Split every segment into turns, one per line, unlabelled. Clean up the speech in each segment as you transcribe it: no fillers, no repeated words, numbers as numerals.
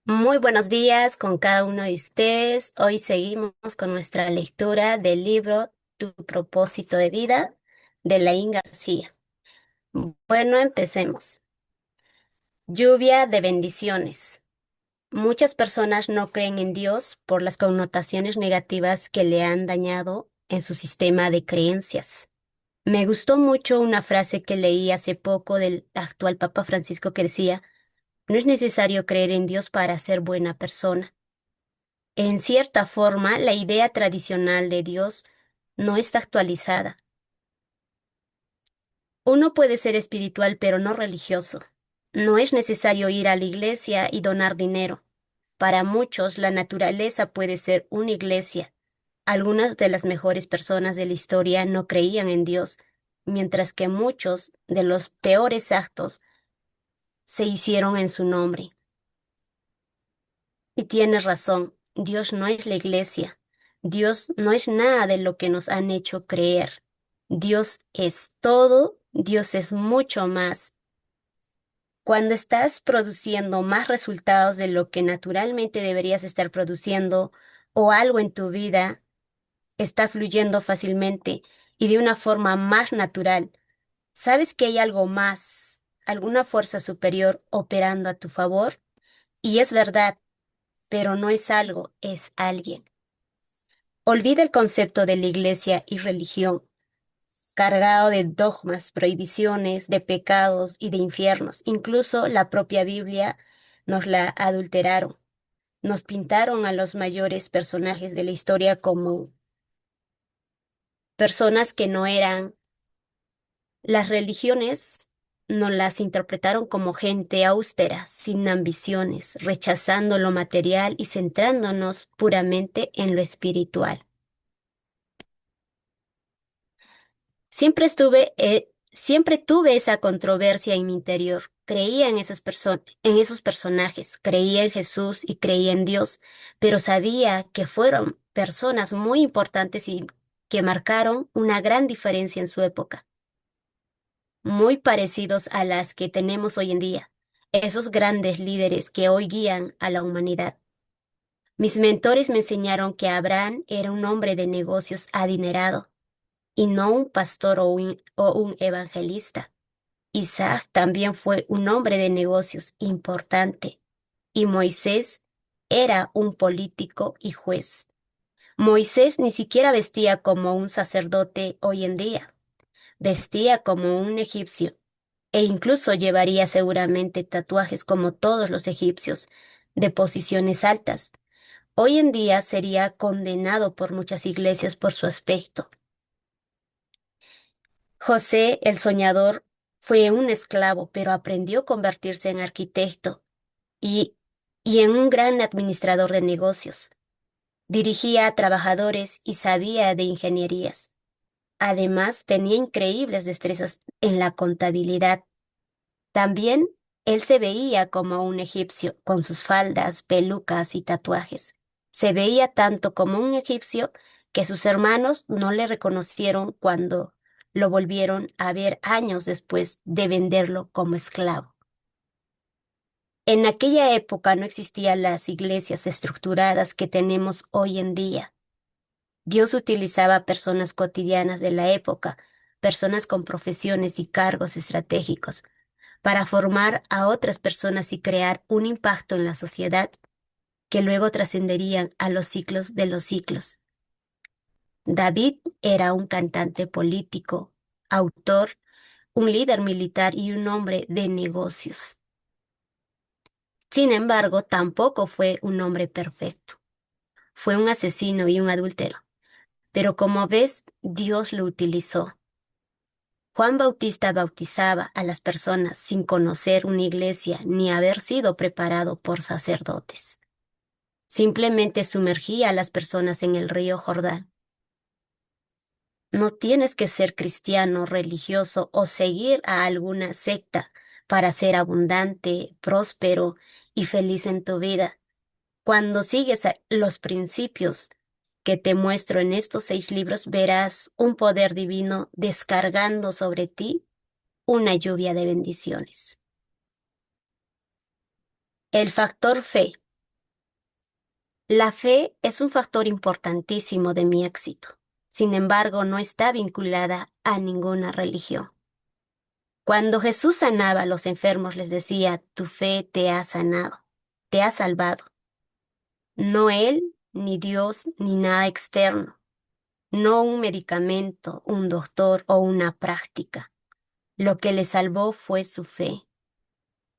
Muy buenos días con cada uno de ustedes. Hoy seguimos con nuestra lectura del libro Tu propósito de vida de Laín García. Bueno, empecemos. Lluvia de bendiciones. Muchas personas no creen en Dios por las connotaciones negativas que le han dañado en su sistema de creencias. Me gustó mucho una frase que leí hace poco del actual Papa Francisco que decía, no es necesario creer en Dios para ser buena persona. En cierta forma, la idea tradicional de Dios no está actualizada. Uno puede ser espiritual pero no religioso. No es necesario ir a la iglesia y donar dinero. Para muchos, la naturaleza puede ser una iglesia. Algunas de las mejores personas de la historia no creían en Dios, mientras que muchos de los peores actos se hicieron en su nombre. Y tienes razón, Dios no es la iglesia. Dios no es nada de lo que nos han hecho creer. Dios es todo, Dios es mucho más. Cuando estás produciendo más resultados de lo que naturalmente deberías estar produciendo, o algo en tu vida está fluyendo fácilmente y de una forma más natural, sabes que hay algo más, alguna fuerza superior operando a tu favor, y es verdad, pero no es algo, es alguien. Olvida el concepto de la iglesia y religión, cargado de dogmas, prohibiciones, de pecados y de infiernos. Incluso la propia Biblia nos la adulteraron. Nos pintaron a los mayores personajes de la historia como personas que no eran. Las religiones nos las interpretaron como gente austera, sin ambiciones, rechazando lo material y centrándonos puramente en lo espiritual. Siempre tuve esa controversia en mi interior. Creía en en esos personajes, creía en Jesús y creía en Dios, pero sabía que fueron personas muy importantes y que marcaron una gran diferencia en su época, muy parecidos a las que tenemos hoy en día, esos grandes líderes que hoy guían a la humanidad. Mis mentores me enseñaron que Abraham era un hombre de negocios adinerado y no un pastor o un evangelista. Isaac también fue un hombre de negocios importante y Moisés era un político y juez. Moisés ni siquiera vestía como un sacerdote hoy en día, vestía como un egipcio e incluso llevaría seguramente tatuajes como todos los egipcios, de posiciones altas. Hoy en día sería condenado por muchas iglesias por su aspecto. José, el soñador, fue un esclavo, pero aprendió a convertirse en arquitecto y, y en un gran administrador de negocios. Dirigía a trabajadores y sabía de ingenierías. Además, tenía increíbles destrezas en la contabilidad. También él se veía como un egipcio, con sus faldas, pelucas y tatuajes. Se veía tanto como un egipcio que sus hermanos no le reconocieron cuando lo volvieron a ver años después de venderlo como esclavo. En aquella época no existían las iglesias estructuradas que tenemos hoy en día. Dios utilizaba personas cotidianas de la época, personas con profesiones y cargos estratégicos para formar a otras personas y crear un impacto en la sociedad que luego trascenderían a los ciclos de los ciclos. David era un cantante político, autor, un líder militar y un hombre de negocios. Sin embargo, tampoco fue un hombre perfecto. Fue un asesino y un adúltero. Pero como ves, Dios lo utilizó. Juan Bautista bautizaba a las personas sin conocer una iglesia ni haber sido preparado por sacerdotes. Simplemente sumergía a las personas en el río Jordán. No tienes que ser cristiano, religioso o seguir a alguna secta para ser abundante, próspero y feliz en tu vida. Cuando sigues los principios que te muestro en estos 6 libros, verás un poder divino descargando sobre ti una lluvia de bendiciones. El factor fe. La fe es un factor importantísimo de mi éxito. Sin embargo, no está vinculada a ninguna religión. Cuando Jesús sanaba a los enfermos, les decía, tu fe te ha sanado, te ha salvado. No él, ni Dios, ni nada externo. No un medicamento, un doctor o una práctica. Lo que le salvó fue su fe.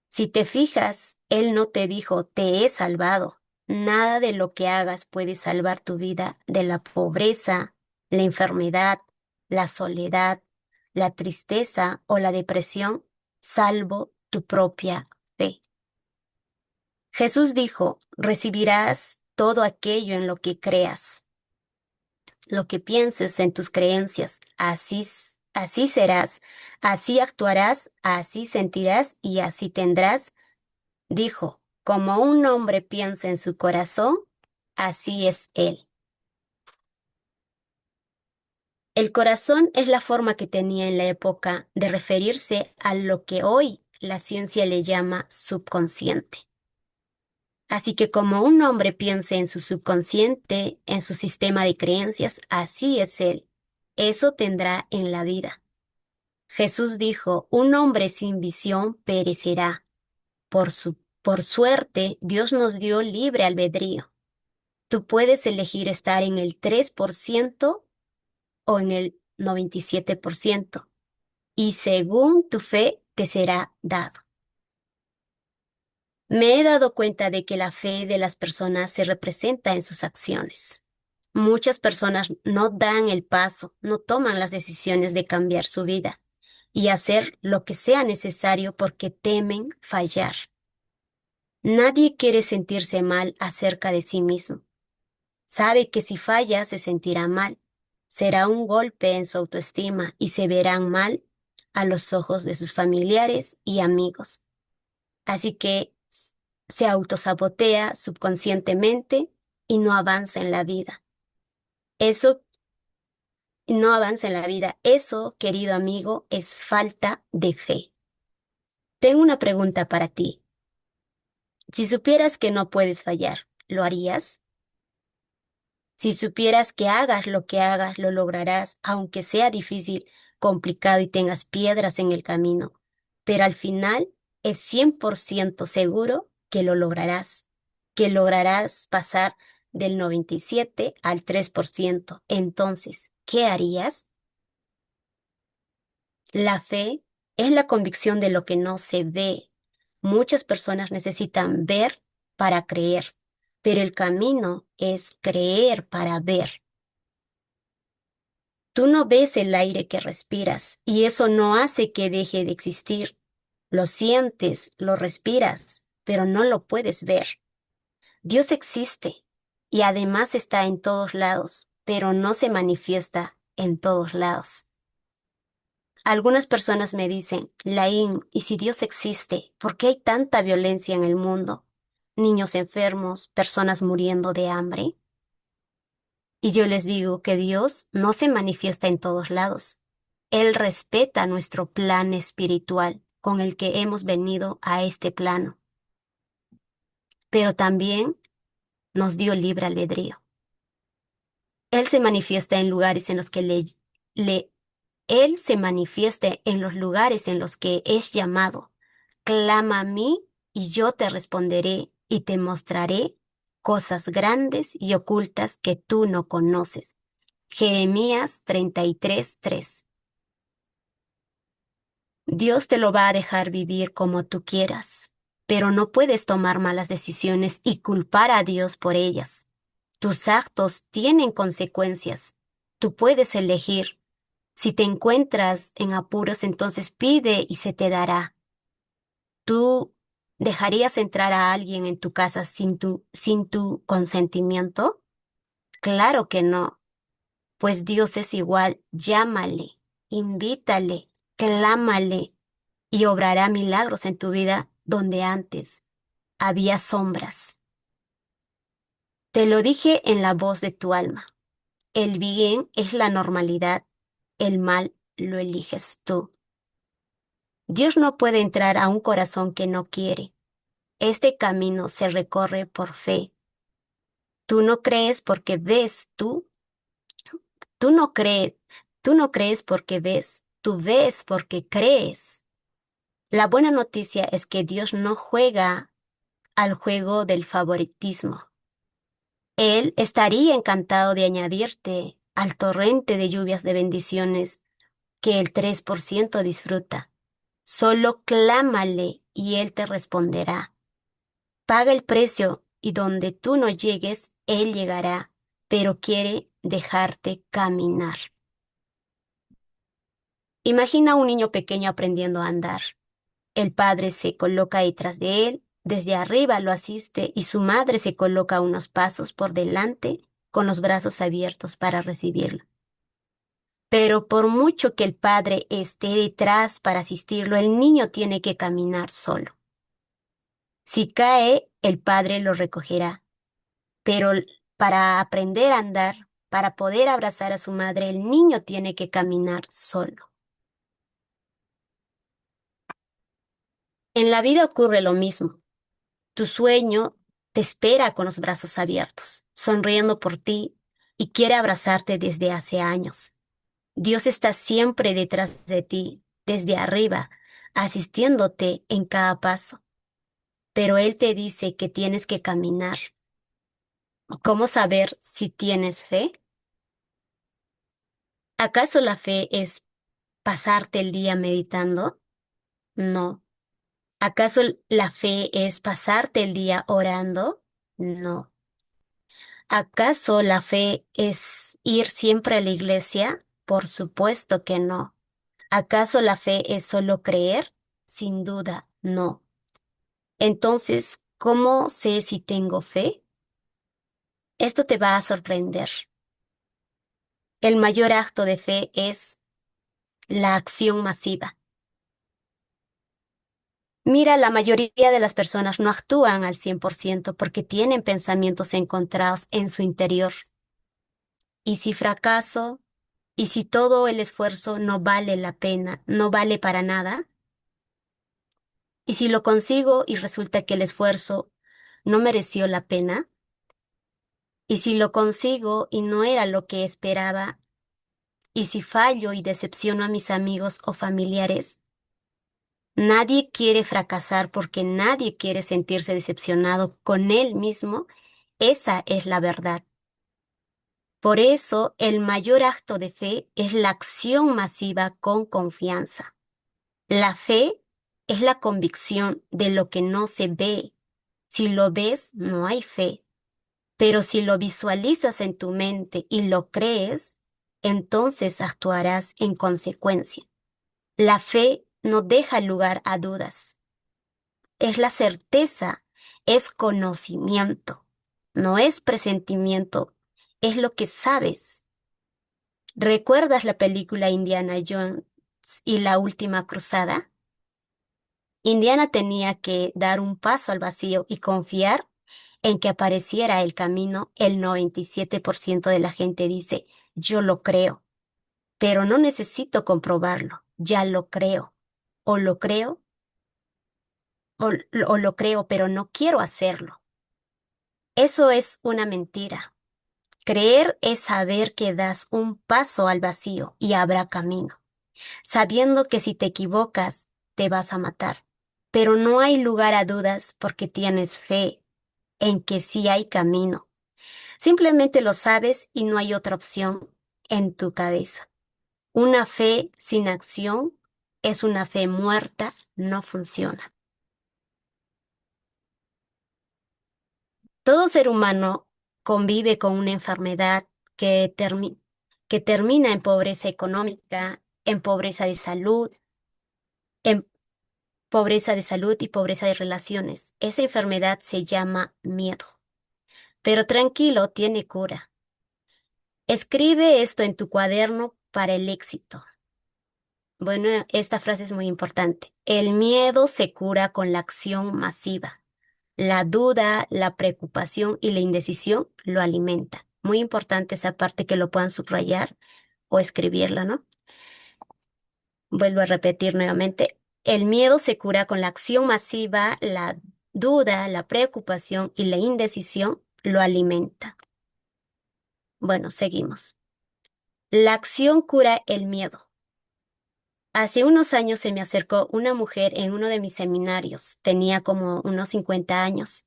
Si te fijas, él no te dijo, te he salvado. Nada de lo que hagas puede salvar tu vida de la pobreza, la enfermedad, la soledad, la tristeza o la depresión, salvo tu propia fe. Jesús dijo, recibirás todo aquello en lo que creas, lo que pienses en tus creencias, así serás, así actuarás, así sentirás y así tendrás. Dijo, como un hombre piensa en su corazón, así es él. El corazón es la forma que tenía en la época de referirse a lo que hoy la ciencia le llama subconsciente. Así que como un hombre piensa en su subconsciente, en su sistema de creencias, así es él. Eso tendrá en la vida. Jesús dijo, un hombre sin visión perecerá. Por suerte, Dios nos dio libre albedrío. Tú puedes elegir estar en el 3% o en el 97%, y según tu fe te será dado. Me he dado cuenta de que la fe de las personas se representa en sus acciones. Muchas personas no dan el paso, no toman las decisiones de cambiar su vida y hacer lo que sea necesario porque temen fallar. Nadie quiere sentirse mal acerca de sí mismo. Sabe que si falla se sentirá mal, será un golpe en su autoestima y se verán mal a los ojos de sus familiares y amigos. Así que se autosabotea subconscientemente y no avanza en la vida. Eso no avanza en la vida. Eso, querido amigo, es falta de fe. Tengo una pregunta para ti. Si supieras que no puedes fallar, ¿lo harías? Si supieras que hagas lo que hagas, lo lograrás, aunque sea difícil, complicado y tengas piedras en el camino. Pero al final es 100% seguro que lograrás pasar del 97 al 3%. Entonces, ¿qué harías? La fe es la convicción de lo que no se ve. Muchas personas necesitan ver para creer, pero el camino es creer para ver. Tú no ves el aire que respiras y eso no hace que deje de existir. Lo sientes, lo respiras, pero no lo puedes ver. Dios existe y además está en todos lados, pero no se manifiesta en todos lados. Algunas personas me dicen, Laín, ¿y si Dios existe? ¿Por qué hay tanta violencia en el mundo? Niños enfermos, personas muriendo de hambre. Y yo les digo que Dios no se manifiesta en todos lados. Él respeta nuestro plan espiritual con el que hemos venido a este plano, pero también nos dio libre albedrío. Él se manifiesta en lugares en los que Él se manifiesta en los lugares en los que es llamado. Clama a mí y yo te responderé y te mostraré cosas grandes y ocultas que tú no conoces. Jeremías 33:3. Dios te lo va a dejar vivir como tú quieras, pero no puedes tomar malas decisiones y culpar a Dios por ellas. Tus actos tienen consecuencias. Tú puedes elegir. Si te encuentras en apuros, entonces pide y se te dará. ¿Tú dejarías entrar a alguien en tu casa sin tu consentimiento? Claro que no, pues Dios es igual. Llámale, invítale, clámale y obrará milagros en tu vida donde antes había sombras. Te lo dije en la voz de tu alma. El bien es la normalidad, el mal lo eliges tú. Dios no puede entrar a un corazón que no quiere. Este camino se recorre por fe. Tú no crees porque ves, tú no crees, tú no crees porque ves, tú ves porque crees. La buena noticia es que Dios no juega al juego del favoritismo. Él estaría encantado de añadirte al torrente de lluvias de bendiciones que el 3% disfruta. Solo clámale y Él te responderá. Paga el precio y donde tú no llegues, Él llegará, pero quiere dejarte caminar. Imagina a un niño pequeño aprendiendo a andar. El padre se coloca detrás de él, desde arriba lo asiste y su madre se coloca unos pasos por delante con los brazos abiertos para recibirlo. Pero por mucho que el padre esté detrás para asistirlo, el niño tiene que caminar solo. Si cae, el padre lo recogerá. Pero para aprender a andar, para poder abrazar a su madre, el niño tiene que caminar solo. En la vida ocurre lo mismo. Tu sueño te espera con los brazos abiertos, sonriendo por ti y quiere abrazarte desde hace años. Dios está siempre detrás de ti, desde arriba, asistiéndote en cada paso. Pero Él te dice que tienes que caminar. ¿Cómo saber si tienes fe? ¿Acaso la fe es pasarte el día meditando? No. ¿Acaso la fe es pasarte el día orando? No. ¿Acaso la fe es ir siempre a la iglesia? Por supuesto que no. ¿Acaso la fe es solo creer? Sin duda, no. Entonces, ¿cómo sé si tengo fe? Esto te va a sorprender. El mayor acto de fe es la acción masiva. Mira, la mayoría de las personas no actúan al 100% porque tienen pensamientos encontrados en su interior. ¿Y si fracaso? ¿Y si todo el esfuerzo no vale la pena, no vale para nada? ¿Y si lo consigo y resulta que el esfuerzo no mereció la pena? ¿Y si lo consigo y no era lo que esperaba? ¿Y si fallo y decepciono a mis amigos o familiares? Nadie quiere fracasar porque nadie quiere sentirse decepcionado con él mismo. Esa es la verdad. Por eso, el mayor acto de fe es la acción masiva con confianza. La fe es la convicción de lo que no se ve. Si lo ves, no hay fe. Pero si lo visualizas en tu mente y lo crees, entonces actuarás en consecuencia. La fe no deja lugar a dudas. Es la certeza, es conocimiento, no es presentimiento, es lo que sabes. ¿Recuerdas la película Indiana Jones y la última cruzada? Indiana tenía que dar un paso al vacío y confiar en que apareciera el camino. El 97% de la gente dice, yo lo creo, pero no necesito comprobarlo, ya lo creo. O lo creo, o lo creo, pero no quiero hacerlo. Eso es una mentira. Creer es saber que das un paso al vacío y habrá camino, sabiendo que si te equivocas, te vas a matar. Pero no hay lugar a dudas porque tienes fe en que sí hay camino. Simplemente lo sabes y no hay otra opción en tu cabeza. Una fe sin acción es una fe muerta, no funciona. Todo ser humano convive con una enfermedad que, que termina en pobreza económica, en pobreza de salud, en pobreza de salud y pobreza de relaciones. Esa enfermedad se llama miedo. Pero tranquilo, tiene cura. Escribe esto en tu cuaderno para el éxito. Bueno, esta frase es muy importante. El miedo se cura con la acción masiva. La duda, la preocupación y la indecisión lo alimentan. Muy importante esa parte que lo puedan subrayar o escribirla, ¿no? Vuelvo a repetir nuevamente. El miedo se cura con la acción masiva, la duda, la preocupación y la indecisión lo alimenta. Bueno, seguimos. La acción cura el miedo. Hace unos años se me acercó una mujer en uno de mis seminarios. Tenía como unos 50 años.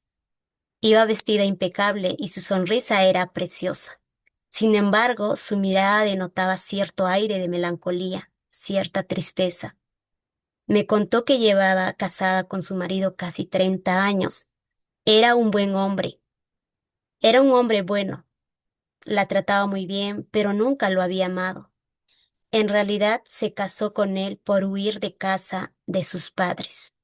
Iba vestida impecable y su sonrisa era preciosa. Sin embargo, su mirada denotaba cierto aire de melancolía, cierta tristeza. Me contó que llevaba casada con su marido casi 30 años. Era un buen hombre. Era un hombre bueno. La trataba muy bien, pero nunca lo había amado. En realidad se casó con él por huir de casa de sus padres.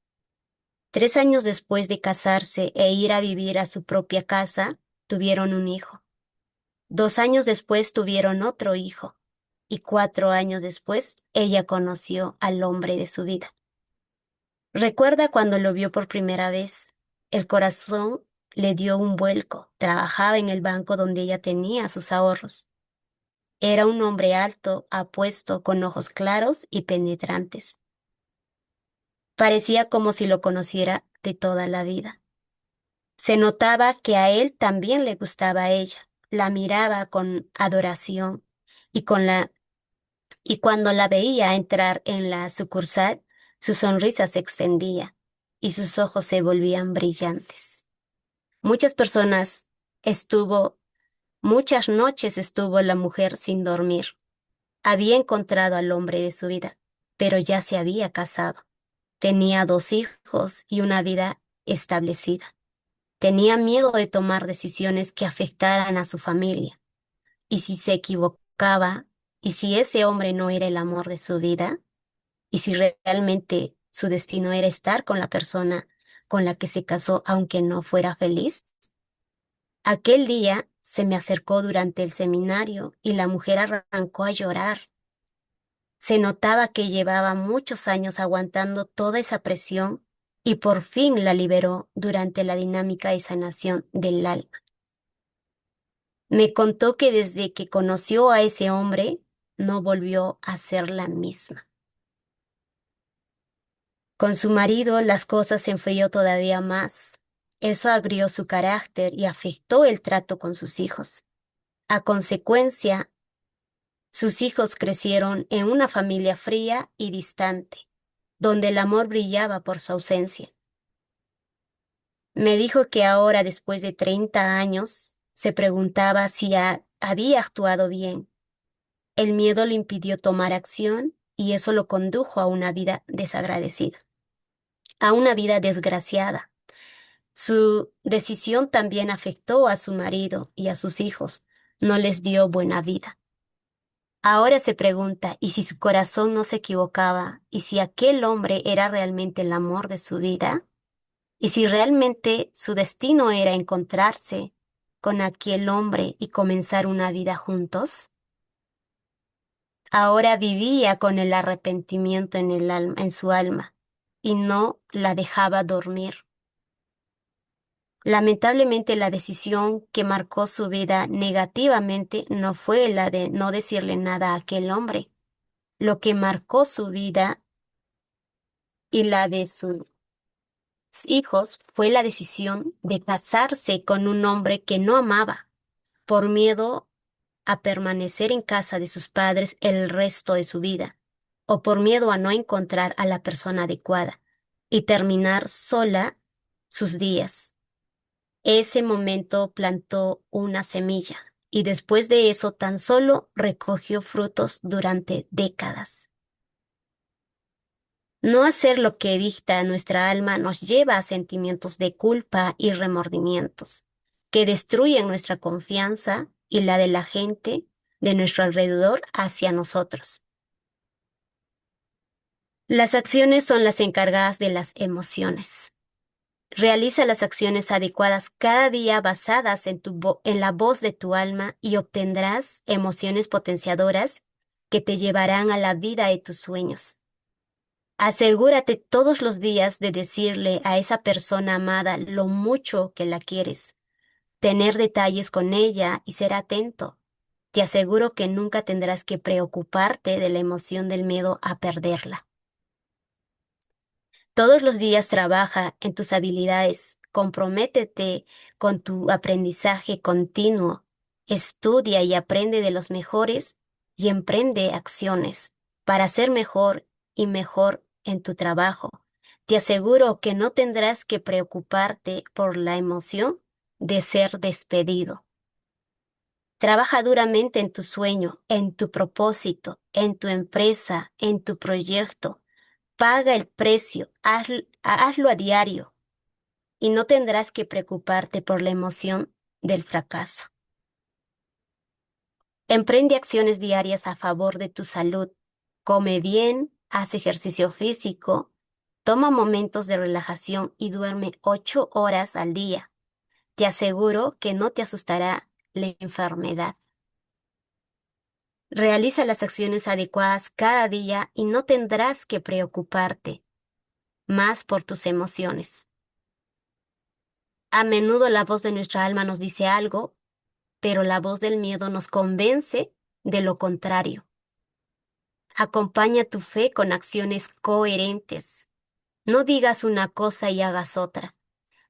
3 años después de casarse e ir a vivir a su propia casa, tuvieron un hijo. 2 años después tuvieron otro hijo. Y 4 años después ella conoció al hombre de su vida. Recuerda cuando lo vio por primera vez. El corazón le dio un vuelco. Trabajaba en el banco donde ella tenía sus ahorros. Era un hombre alto, apuesto, con ojos claros y penetrantes. Parecía como si lo conociera de toda la vida. Se notaba que a él también le gustaba a ella. La miraba con adoración y y cuando la veía entrar en la sucursal, su sonrisa se extendía y sus ojos se volvían brillantes. Muchas personas estuvo, muchas noches estuvo la mujer sin dormir. Había encontrado al hombre de su vida, pero ya se había casado. Tenía 2 hijos y una vida establecida. Tenía miedo de tomar decisiones que afectaran a su familia. Y si se equivocaba, y si ese hombre no era el amor de su vida, y si realmente su destino era estar con la persona con la que se casó aunque no fuera feliz. Aquel día se me acercó durante el seminario y la mujer arrancó a llorar. Se notaba que llevaba muchos años aguantando toda esa presión y por fin la liberó durante la dinámica de sanación del alma. Me contó que desde que conoció a ese hombre, no volvió a ser la misma. Con su marido las cosas se enfrió todavía más. Eso agrió su carácter y afectó el trato con sus hijos. A consecuencia, sus hijos crecieron en una familia fría y distante, donde el amor brillaba por su ausencia. Me dijo que ahora, después de 30 años, se preguntaba si había actuado bien. El miedo le impidió tomar acción y eso lo condujo a una vida desagradecida, a una vida desgraciada. Su decisión también afectó a su marido y a sus hijos. No les dio buena vida. Ahora se pregunta, ¿y si su corazón no se equivocaba? ¿Y si aquel hombre era realmente el amor de su vida? ¿Y si realmente su destino era encontrarse con aquel hombre y comenzar una vida juntos? Ahora vivía con el arrepentimiento en el alma, en su alma, y no la dejaba dormir. Lamentablemente, la decisión que marcó su vida negativamente no fue la de no decirle nada a aquel hombre. Lo que marcó su vida y la de sus hijos fue la decisión de casarse con un hombre que no amaba, por miedo a permanecer en casa de sus padres el resto de su vida, o por miedo a no encontrar a la persona adecuada y terminar sola sus días. Ese momento plantó una semilla y después de eso tan solo recogió frutos durante décadas. No hacer lo que dicta nuestra alma nos lleva a sentimientos de culpa y remordimientos que destruyen nuestra confianza y la de la gente de nuestro alrededor hacia nosotros. Las acciones son las encargadas de las emociones. Realiza las acciones adecuadas cada día basadas en la voz de tu alma y obtendrás emociones potenciadoras que te llevarán a la vida de tus sueños. Asegúrate todos los días de decirle a esa persona amada lo mucho que la quieres, tener detalles con ella y ser atento. Te aseguro que nunca tendrás que preocuparte de la emoción del miedo a perderla. Todos los días trabaja en tus habilidades comprométete con tu aprendizaje continuo, estudia y aprende de los mejores y emprende acciones para ser mejor y mejor en tu trabajo. Te aseguro que no tendrás que preocuparte por la emoción de ser despedido. Trabaja duramente en tu sueño, en tu propósito, en tu empresa, en tu proyecto. Paga el precio, hazlo a diario y no tendrás que preocuparte por la emoción del fracaso. Emprende acciones diarias a favor de tu salud. Come bien, haz ejercicio físico, toma momentos de relajación y duerme 8 horas al día. Te aseguro que no te asustará la enfermedad. Realiza las acciones adecuadas cada día y no tendrás que preocuparte más por tus emociones. A menudo la voz de nuestra alma nos dice algo, pero la voz del miedo nos convence de lo contrario. Acompaña tu fe con acciones coherentes. No digas una cosa y hagas otra.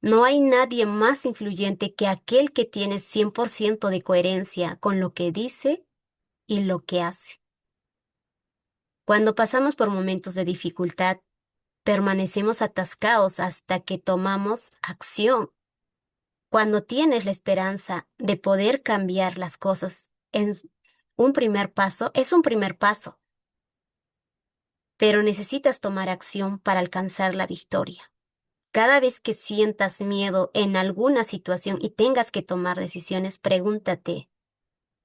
No hay nadie más influyente que aquel que tiene 100% de coherencia con lo que dice y lo que hace. Cuando pasamos por momentos de dificultad, permanecemos atascados hasta que tomamos acción. Cuando tienes la esperanza de poder cambiar las cosas en un primer paso, es un primer paso, pero necesitas tomar acción para alcanzar la victoria. Cada vez que sientas miedo en alguna situación y tengas que tomar decisiones, pregúntate,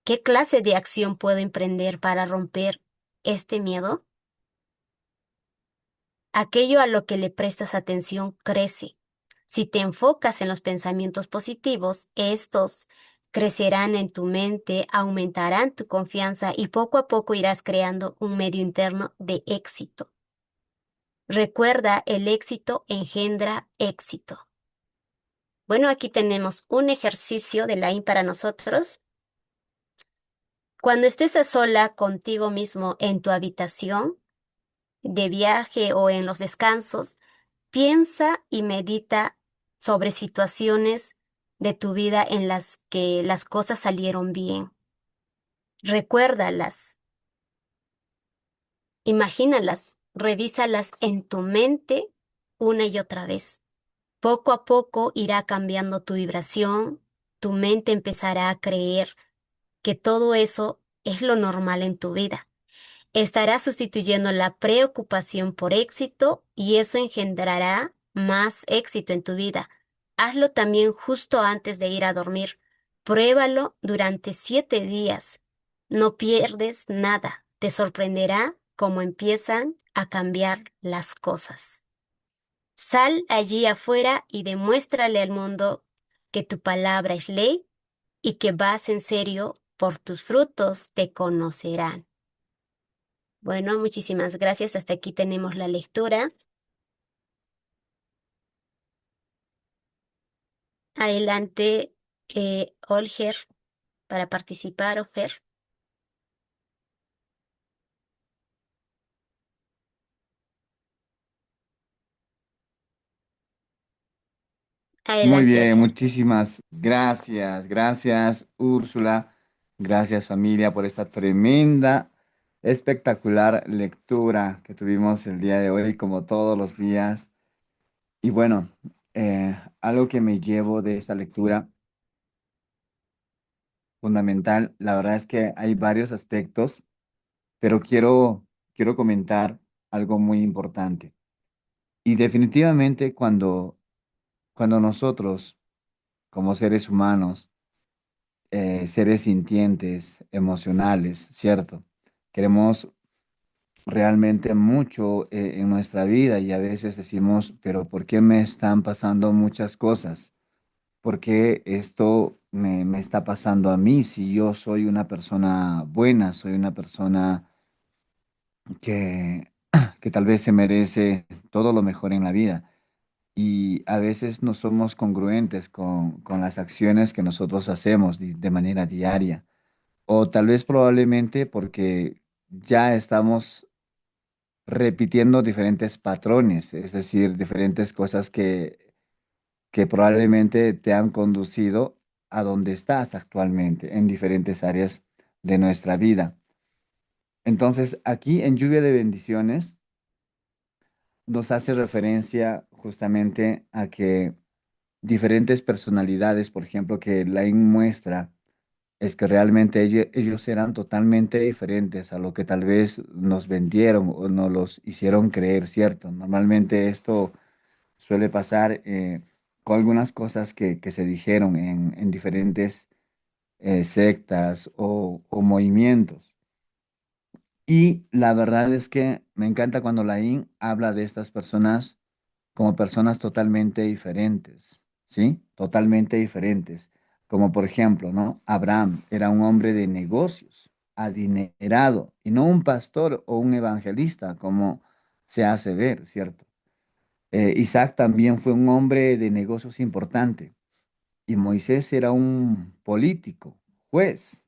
¿qué clase de acción puedo emprender para romper este miedo? Aquello a lo que le prestas atención crece. Si te enfocas en los pensamientos positivos, estos crecerán en tu mente, aumentarán tu confianza y poco a poco irás creando un medio interno de éxito. Recuerda, el éxito engendra éxito. Bueno, aquí tenemos un ejercicio de Laín para nosotros. Cuando estés a sola contigo mismo en tu habitación, de viaje o en los descansos, piensa y medita sobre situaciones de tu vida en las que las cosas salieron bien. Recuérdalas, imagínalas, revísalas en tu mente una y otra vez. Poco a poco irá cambiando tu vibración, tu mente empezará a creer que todo eso es lo normal en tu vida. Estarás sustituyendo la preocupación por éxito y eso engendrará más éxito en tu vida. Hazlo también justo antes de ir a dormir. Pruébalo durante 7 días. No pierdes nada. Te sorprenderá cómo empiezan a cambiar las cosas. Sal allí afuera y demuéstrale al mundo que tu palabra es ley y que vas en serio. Por tus frutos te conocerán. Bueno, muchísimas gracias. Hasta aquí tenemos la lectura. Adelante, Olger, para participar, Ofer.
Muy
Adelante,
bien,
Olger.
muchísimas gracias. Gracias, Úrsula. Gracias, familia, por esta tremenda, espectacular lectura que tuvimos el día de hoy, como todos los días. Y bueno, algo que me llevo de esta lectura fundamental, la verdad es que hay varios aspectos, pero quiero comentar algo muy importante. Y definitivamente cuando nosotros, como seres humanos, seres sintientes, emocionales, ¿cierto? Queremos realmente mucho en nuestra vida y a veces decimos, pero ¿por qué me están pasando muchas cosas? ¿Por qué esto me está pasando a mí si yo soy una persona buena, soy una persona que, que tal vez se merece todo lo mejor en la vida? Y a veces no somos congruentes con las acciones que nosotros hacemos de manera diaria. O tal vez probablemente porque ya estamos repitiendo diferentes patrones, es decir, diferentes cosas que probablemente te han conducido a donde estás actualmente en diferentes áreas de nuestra vida. Entonces, aquí en Lluvia de Bendiciones nos hace referencia justamente a que diferentes personalidades, por ejemplo, que Laín muestra, es que realmente ellos eran totalmente diferentes a lo que tal vez nos vendieron o nos los hicieron creer, ¿cierto? Normalmente esto suele pasar con algunas cosas que se dijeron en diferentes sectas o movimientos. Y la verdad es que me encanta cuando Laín habla de estas personas como personas totalmente diferentes, ¿sí? Totalmente diferentes. Como por ejemplo, ¿no? Abraham era un hombre de negocios, adinerado, y no un pastor o un evangelista, como se hace ver, ¿cierto? Isaac también fue un hombre de negocios importante, y Moisés era un político, juez.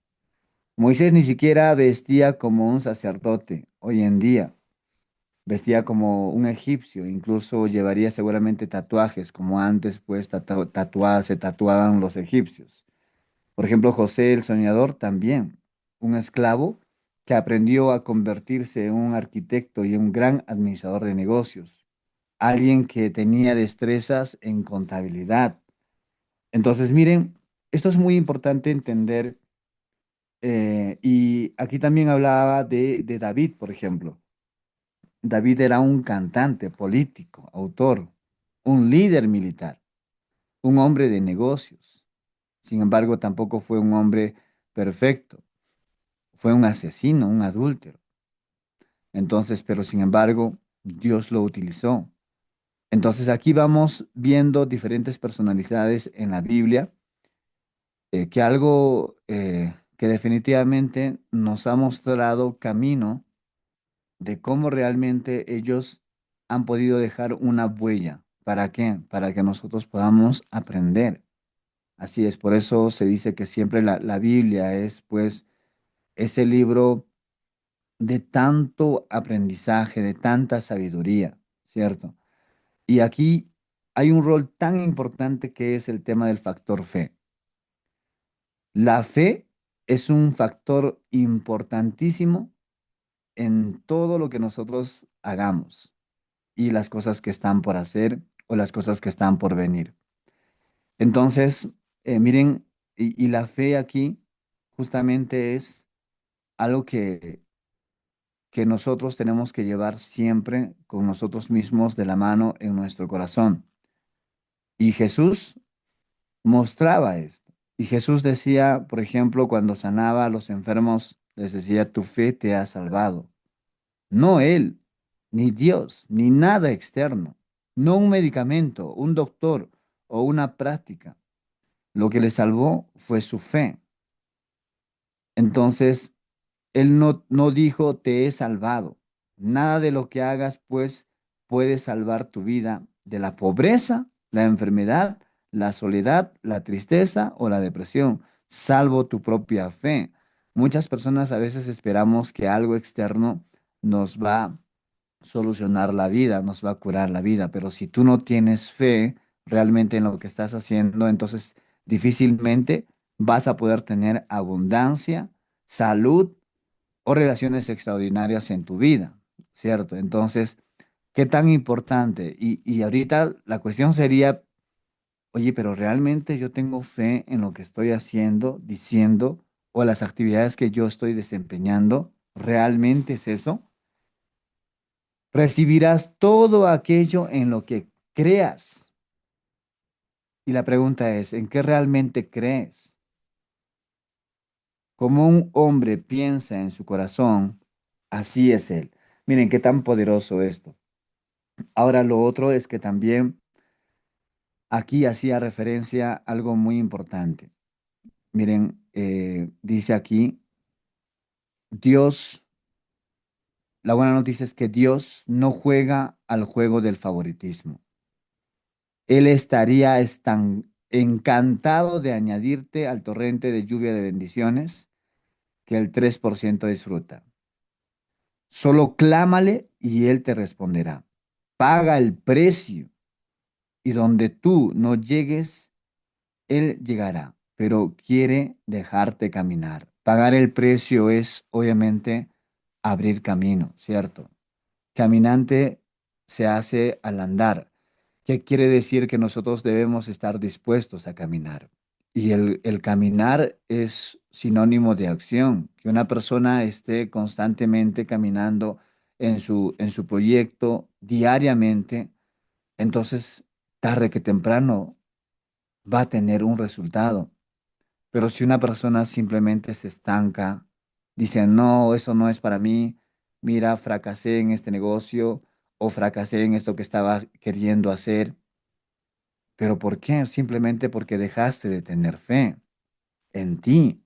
Moisés ni siquiera vestía como un sacerdote hoy en día, vestía como un egipcio, incluso llevaría seguramente tatuajes, como antes pues se tatuaban los egipcios. Por ejemplo, José el soñador también, un esclavo que aprendió a convertirse en un arquitecto y un gran administrador de negocios, alguien que tenía destrezas en contabilidad. Entonces, miren, esto es muy importante entender. Y aquí también hablaba de David, por ejemplo. David era un cantante, político, autor, un líder militar, un hombre de negocios. Sin embargo, tampoco fue un hombre perfecto. Fue un asesino, un adúltero. Entonces, pero sin embargo, Dios lo utilizó. Entonces, aquí vamos viendo diferentes personalidades en la Biblia, que algo que definitivamente nos ha mostrado camino de cómo realmente ellos han podido dejar una huella. ¿Para qué? Para que nosotros podamos aprender. Así es, por eso se dice que siempre la Biblia es pues ese libro de tanto aprendizaje, de tanta sabiduría, ¿cierto? Y aquí hay un rol tan importante que es el tema del factor fe. La fe es un factor importantísimo en todo lo que nosotros hagamos y las cosas que están por hacer o las cosas que están por venir. Entonces, miren, y la fe aquí justamente es algo que nosotros tenemos que llevar siempre con nosotros mismos de la mano en nuestro corazón. Y Jesús mostraba esto. Y Jesús decía, por ejemplo, cuando sanaba a los enfermos, les decía, tu fe te ha salvado. No él, ni Dios, ni nada externo, no un medicamento, un doctor o una práctica. Lo que le salvó fue su fe. Entonces, él no dijo, te he salvado. Nada de lo que hagas, pues, puede salvar tu vida de la pobreza, la enfermedad, la soledad, la tristeza o la depresión, salvo tu propia fe. Muchas personas a veces esperamos que algo externo nos va solucionar la vida, nos va a curar la vida, pero si tú no tienes fe realmente en lo que estás haciendo, entonces difícilmente vas a poder tener abundancia, salud o relaciones extraordinarias en tu vida, ¿cierto? Entonces, ¿qué tan importante? Y ahorita la cuestión sería, oye, pero realmente yo tengo fe en lo que estoy haciendo, diciendo, o las actividades que yo estoy desempeñando, ¿realmente es eso? Recibirás todo aquello en lo que creas. Y la pregunta es, ¿en qué realmente crees? Como un hombre piensa en su corazón, así es él. Miren qué tan poderoso esto. Ahora lo otro es que también aquí hacía referencia a algo muy importante. Miren, dice aquí, Dios, la buena noticia es que Dios no juega al juego del favoritismo. Él estaría encantado de añadirte al torrente de lluvia de bendiciones que el 3% disfruta. Solo clámale y Él te responderá. Paga el precio. y donde tú no llegues, Él llegará, pero quiere dejarte caminar. Pagar el precio es, obviamente, abrir camino, ¿cierto? Caminante se hace al andar. ¿Qué quiere decir? Que nosotros debemos estar dispuestos a caminar. Y el caminar es sinónimo de acción. Que una persona esté constantemente caminando en su proyecto diariamente, entonces tarde que temprano va a tener un resultado. Pero si una persona simplemente se estanca, dice, no, eso no es para mí, mira, fracasé en este negocio o fracasé en esto que estaba queriendo hacer, pero ¿por qué? Simplemente porque dejaste de tener fe en ti,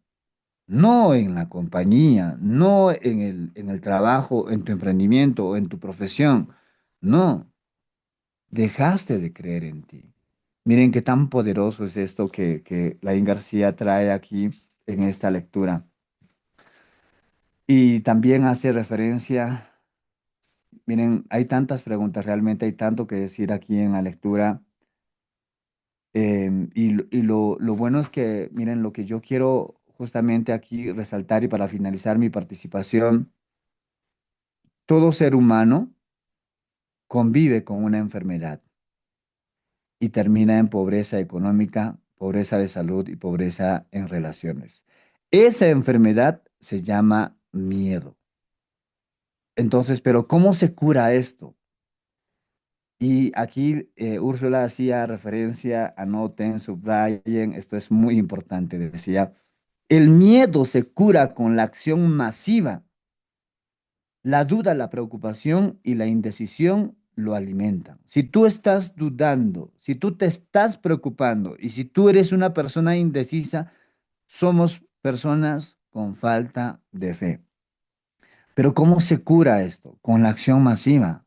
no en la compañía, no en el trabajo, en tu emprendimiento o en tu profesión, no, dejaste de creer en ti. Miren qué tan poderoso es esto que Laín García trae aquí en esta lectura. Y también hace referencia, miren, hay tantas preguntas, realmente hay tanto que decir aquí en la lectura. Lo bueno es que, miren, lo que yo quiero justamente aquí resaltar y para finalizar mi participación, todo ser humano convive con una enfermedad y termina en pobreza económica, pobreza de salud y pobreza en relaciones. Esa enfermedad se llama miedo. Entonces, pero ¿cómo se cura esto? Y aquí Úrsula hacía referencia, anoten, subrayen, esto es muy importante, decía, el miedo se cura con la acción masiva, la duda, la preocupación y la indecisión lo alimentan. Si tú estás dudando, si tú te estás preocupando y si tú eres una persona indecisa, somos personas con falta de fe. Pero ¿cómo se cura esto? Con la acción masiva.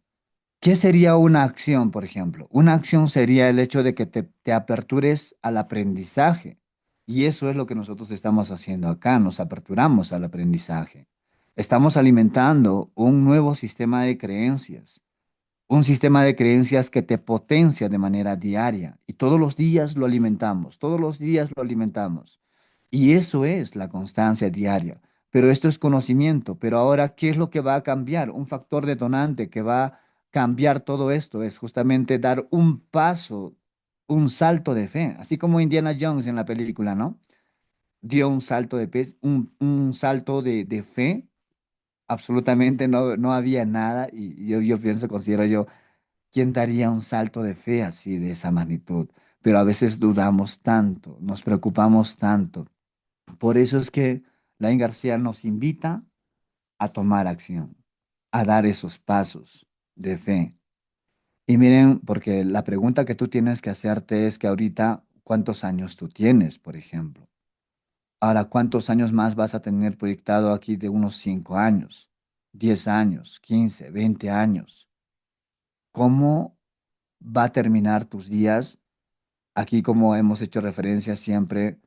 ¿Qué sería una acción, por ejemplo? Una acción sería el hecho de que te apertures al aprendizaje. Y eso es lo que nosotros estamos haciendo acá, nos aperturamos al aprendizaje. Estamos alimentando un nuevo sistema de creencias, un sistema de creencias que te potencia de manera diaria. Y todos los días lo alimentamos, todos los días lo alimentamos. Y eso es la constancia diaria. Pero esto es conocimiento. Pero ahora, ¿qué es lo que va a cambiar? Un factor detonante que va a cambiar todo esto es justamente dar un paso, un salto de fe. Así como Indiana Jones en la película, ¿no? Dio un salto de fe, un salto de fe. Absolutamente no, no había nada. Y yo pienso, considero yo, ¿quién daría un salto de fe así, de esa magnitud? Pero a veces dudamos tanto, nos preocupamos tanto. Por eso es que Laín García nos invita a tomar acción, a dar esos pasos de fe. Y miren, porque la pregunta que tú tienes que hacerte es que ahorita, ¿cuántos años tú tienes, por ejemplo? Ahora, ¿cuántos años más vas a tener proyectado aquí de unos 5 años, 10 años, 15, 20 años? ¿Cómo va a terminar tus días? Aquí, como hemos hecho referencia siempre,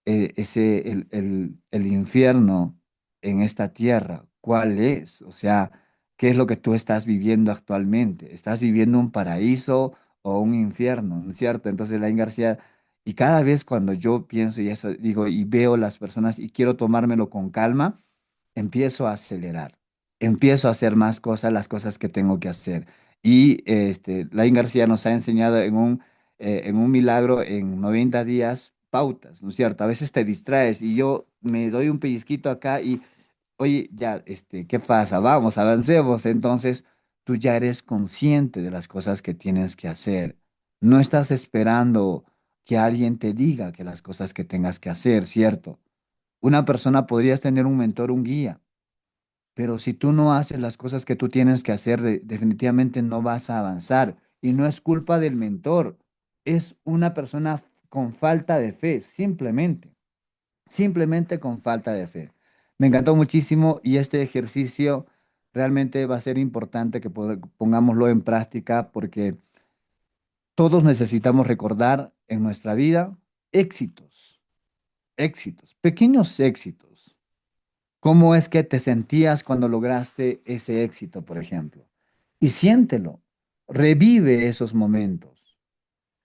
el infierno en esta tierra, ¿cuál es? O sea, ¿qué es lo que tú estás viviendo actualmente? ¿Estás viviendo un paraíso o un infierno? ¿No es cierto? Entonces, Laín García, y cada vez cuando yo pienso y eso digo y veo las personas y quiero tomármelo con calma, empiezo a acelerar, empiezo a hacer más cosas, las cosas que tengo que hacer. Y Laín García nos ha enseñado en un milagro en 90 días pautas, ¿no es cierto? A veces te distraes y yo me doy un pellizquito acá y, oye, ya, ¿qué pasa? Vamos, avancemos. Entonces, tú ya eres consciente de las cosas que tienes que hacer. No estás esperando que alguien te diga que las cosas que tengas que hacer, ¿cierto? Una persona podrías tener un mentor, un guía, pero si tú no haces las cosas que tú tienes que hacer, definitivamente no vas a avanzar. Y no es culpa del mentor, es una persona con falta de fe, simplemente, simplemente con falta de fe. Me encantó muchísimo y este ejercicio realmente va a ser importante que pongámoslo en práctica porque todos necesitamos recordar en nuestra vida éxitos, éxitos, pequeños éxitos. ¿Cómo es que te sentías cuando lograste ese éxito, por ejemplo? Y siéntelo, revive esos momentos.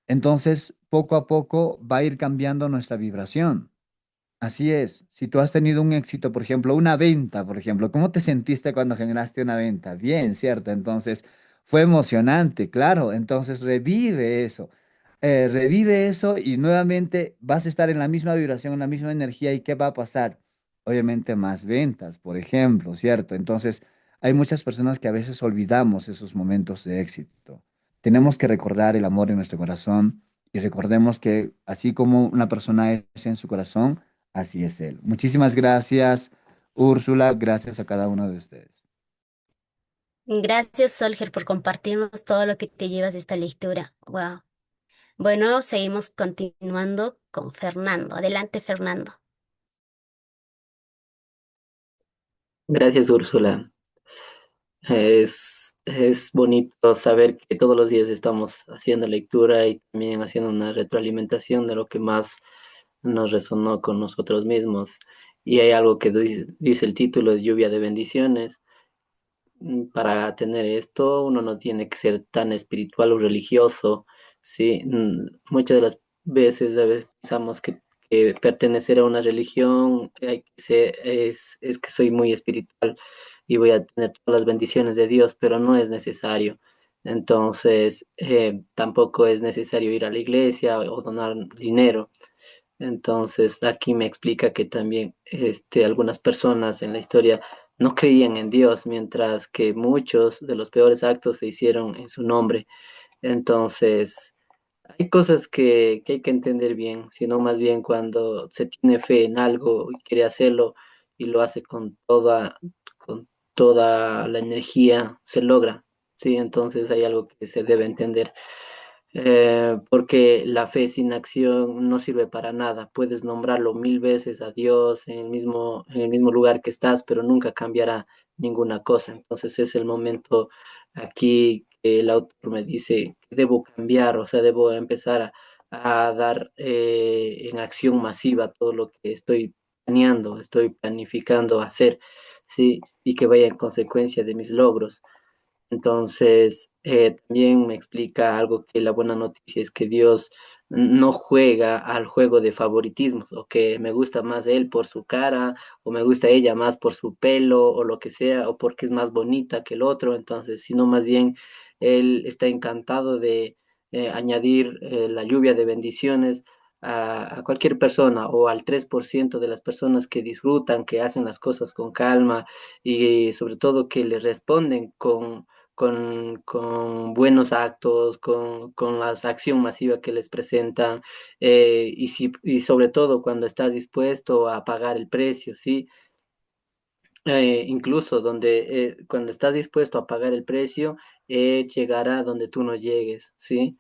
Entonces, poco a poco va a ir cambiando nuestra vibración. Así es. Si tú has tenido un éxito, por ejemplo, una venta, por ejemplo, ¿cómo te sentiste cuando generaste una venta? Bien, ¿cierto? Entonces, fue emocionante, claro. Entonces, revive eso. Revive eso y nuevamente vas a estar en la misma vibración, en la misma energía. ¿Y qué va a pasar? Obviamente más ventas, por ejemplo, ¿cierto? Entonces, hay muchas personas que a veces olvidamos esos momentos de éxito. Tenemos que recordar el amor en nuestro corazón y recordemos que así como una persona es en su corazón, así es Él. Muchísimas gracias, Úrsula. Gracias a cada uno de ustedes.
Gracias, Solger, por compartirnos todo lo que te llevas de esta lectura. Wow. Bueno, seguimos continuando con Fernando. Adelante, Fernando.
Gracias, Úrsula. Es bonito saber que todos los días estamos haciendo lectura y también haciendo una retroalimentación de lo que más nos resonó con nosotros mismos. Y hay algo que dice el título, es lluvia de bendiciones. Para tener esto, uno no tiene que ser tan espiritual o religioso, ¿sí? Muchas de las veces, pensamos que pertenecer a una religión es que soy muy espiritual y voy a tener todas las bendiciones de Dios, pero no es necesario. Entonces, tampoco es necesario ir a la iglesia o donar dinero. Entonces, aquí me explica que también algunas personas en la historia no creían en Dios, mientras que muchos de los peores actos se hicieron en su nombre. Entonces, hay cosas que hay que entender bien, sino más bien cuando se tiene fe en algo y quiere hacerlo y lo hace con toda la energía, se logra. Sí, entonces hay algo que se debe entender. Porque la fe sin acción no sirve para nada. Puedes nombrarlo mil veces a Dios en el mismo lugar que estás, pero nunca cambiará ninguna cosa. Entonces es el momento aquí que el autor me dice que debo cambiar, o sea, debo empezar a dar en acción masiva todo lo que estoy planeando, estoy planificando hacer, ¿sí? Y que vaya en consecuencia de mis logros. Entonces, también me explica algo que la buena noticia es que Dios no juega al juego de favoritismos, o que me gusta más él por su cara, o me gusta ella más por su pelo, o lo que sea, o porque es más bonita que el otro. Entonces, sino más bien él está encantado de añadir la lluvia de bendiciones a cualquier persona, o al 3% de las personas que disfrutan, que hacen las cosas con calma y sobre todo que le responden con buenos actos, con la acción masiva que les presentan, y sobre todo cuando estás dispuesto a pagar el precio, ¿sí? Incluso cuando estás dispuesto a pagar el precio, llegará donde tú no llegues, ¿sí?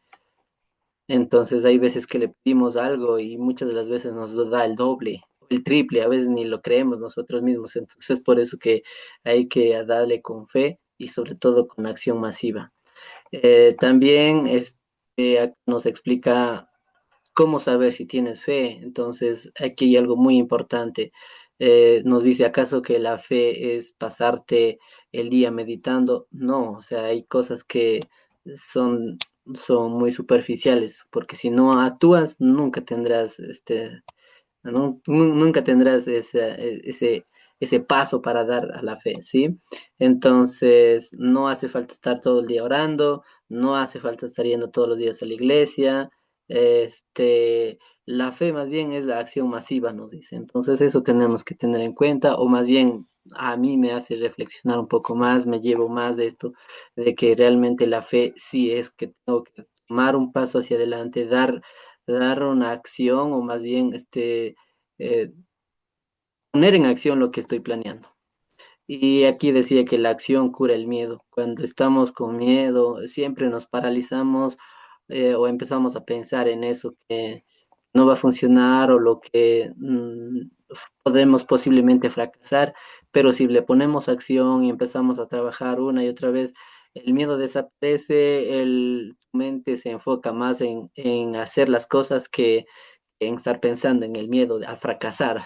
Entonces hay veces que le pedimos algo y muchas de las veces nos lo da el doble, el triple, a veces ni lo creemos nosotros mismos. Entonces por eso que hay que darle con fe y sobre todo con acción masiva. También acá nos explica cómo saber si tienes fe. Entonces, aquí hay algo muy importante. Nos dice, ¿acaso que la fe es pasarte el día meditando? No, o sea, hay cosas que son, son muy superficiales, porque si no actúas, nunca tendrás nunca tendrás ese paso para dar a la fe, ¿sí? Entonces, no hace falta estar todo el día orando, no hace falta estar yendo todos los días a la iglesia. La fe más bien es la acción masiva, nos dice. Entonces, eso tenemos que tener en cuenta, o más bien a mí me hace reflexionar un poco más, me llevo más de esto, de que realmente la fe sí es que tengo que tomar un paso hacia adelante, dar una acción, o más bien eh, poner en acción lo que estoy planeando. Y aquí decía que la acción cura el miedo. Cuando estamos con miedo, siempre nos paralizamos, o empezamos a pensar en eso que no va a funcionar, o lo que podemos posiblemente fracasar, pero si le ponemos acción y empezamos a trabajar una y otra vez, el miedo desaparece, tu mente se enfoca más en hacer las cosas que en estar pensando en el miedo a fracasar.